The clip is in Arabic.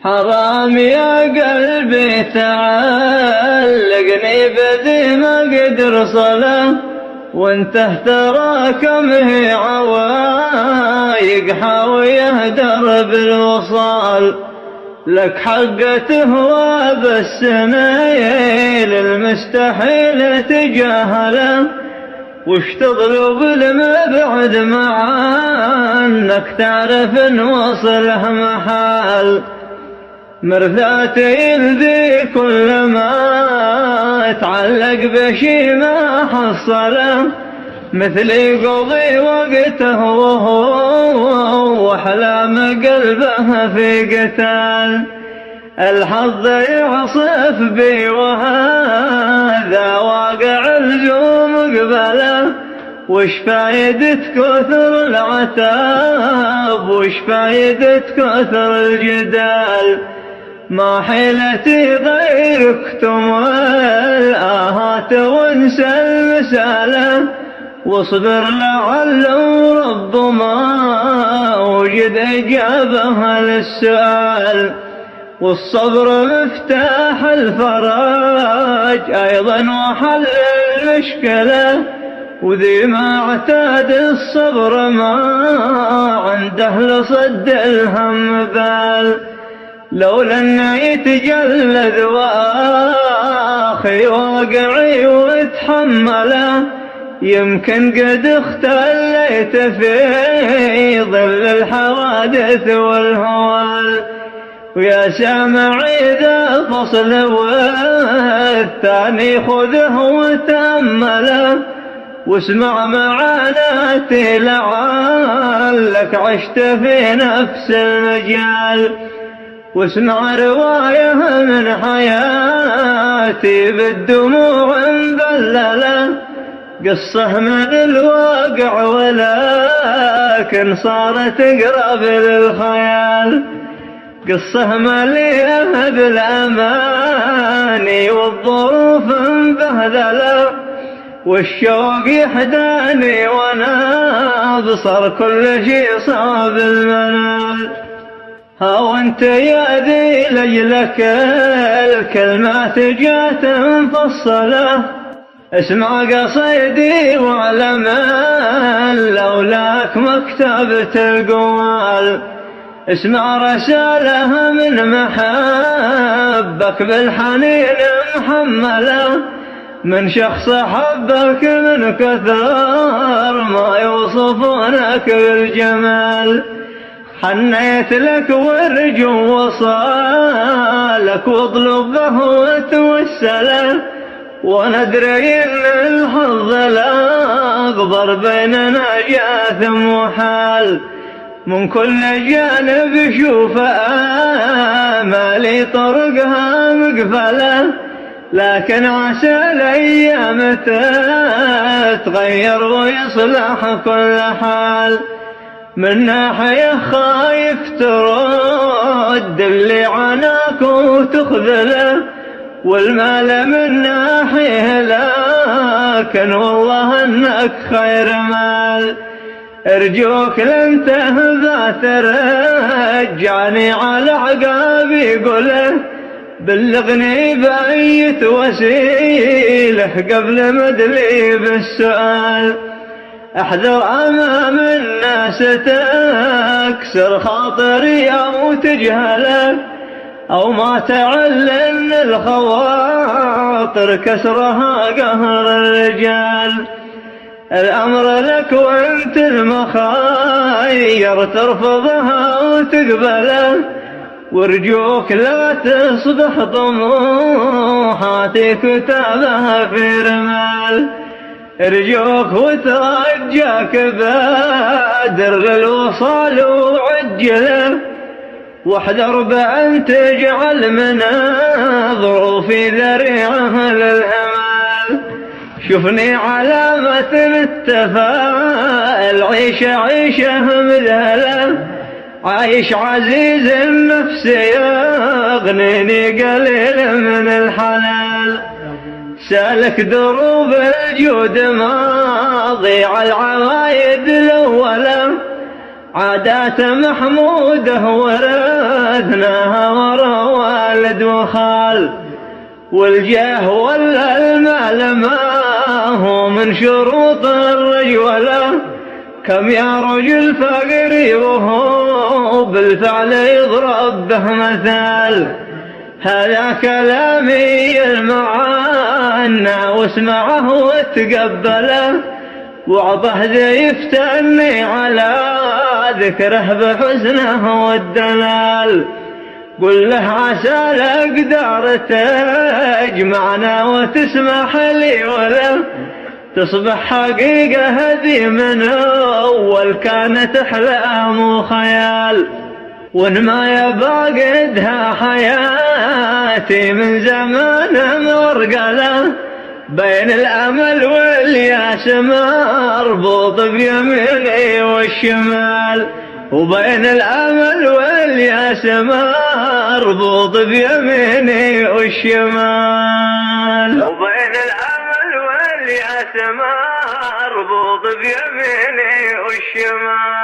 حرام يا قلبي تعلقني بذي ما قدر صلاة، وانت ترى كم هي عوايق حاوية درب الوصال. لك حق تهوى بالسنيل المستحيل تجاهله، وش تطلب المبعد مع انك تعرف ان وصله محال. مرثاتي ذي كل ما تعلق بشي ما حصله، مثلي قضي وقته وهو واحلام قلبه في قتال. الحظ يعصف بي وهذا واقع الجوم قبله، وش فايدة كثر العتاب وش فايدة كثر الجدال. ما حيلتي غيرك تموال آهات وانسى المسالة، واصبر لعل رب ما وجد إجابة للسؤال. والصبر مفتاح الفرج أيضا وحل المشكلة، وذي ما اعتاد الصبر ما عنده لصد الهم بال. لولا انه يتجلد واخي واقعي واتحمله، يمكن قد اختليت في ظل الحوادث والهوال. ويا سامعي ذا فصل والثاني خذه وتأمله، واسمع معاناتي لعلك عشت في نفس المجال. واسمع رواية من حياتي بالدموع مبللة، قصة من الواقع ولكن صارت اقرب للخيال. قصة مليئة بالأماني والظروف مبهذلة، والشوق يحداني وانا ابصر كل شي صاب المنال. ها وانت يا ذي لجلك الكلمات جات مفصلة، اسمع قصيدي واعلم لولاك ما كتبت القوال. اسمع رسالة من محبك بالحنين محملة، من شخص حبك من كثر ما يوصفونك بالجمال. حنيت لك وارجو وصالك واطلب به وتوسله، وندري ان الحظ الاكبر بيننا جاث محال. من كل جانب شوف آمالي طرقها مقفلة، لكن عسى الأيام تتغير ويصلح كل حال. من ناحية خايف ترد اللي عناك وتخذله، والمال من ناحية لكن والله انك خير مال. ارجوك لن تهذا ترجعني على عقابي قله، بلغني بأية وسيله قبل مدلي بالسؤال. احذر امام الناس تكسر خاطري او تجهله، او ما تعلن الخواطر كسرها قهر الرجال. الامر لك وانت المخير ترفضها وتقبله، وارجوك لا تصبح طموحاتي كتابها في رمال. ارجوك وترجاك بادر للوصال وعجله، واحذر بأن تجعل من ظروفي ذريعة للهمال. شوفني علامة التفاؤل، عيشة مذهلة، عايش عزيز النفس يغنيني قليل من الحلال. سالك دروب الجود ما ضيع العوايد الأولى، عادات محمودة ورثناها ورا والد وخال، والجاه ولا المال ما هو من شروط الرجولة. كم يا رجل فقري وهو بالفعل يضرب به مثال. هذا كلامي المعنى واسمعه وتقبله، وعظه ذي يفتني على ذكره بحسنه والدلال. قل له عسى الأقدار تجمعنا وتسمح لي وله تصبح حقيقة هذه من أول كانت أحلام وخيال. وإن ما يباقدها حياتي من زمان مرقلة، بين الأمل والياس مربوط بيميني والشمال. وبين الأمل والياس مربوط بيميني والشمال. وبين الأمل والياس مربوط بيميني والشمال.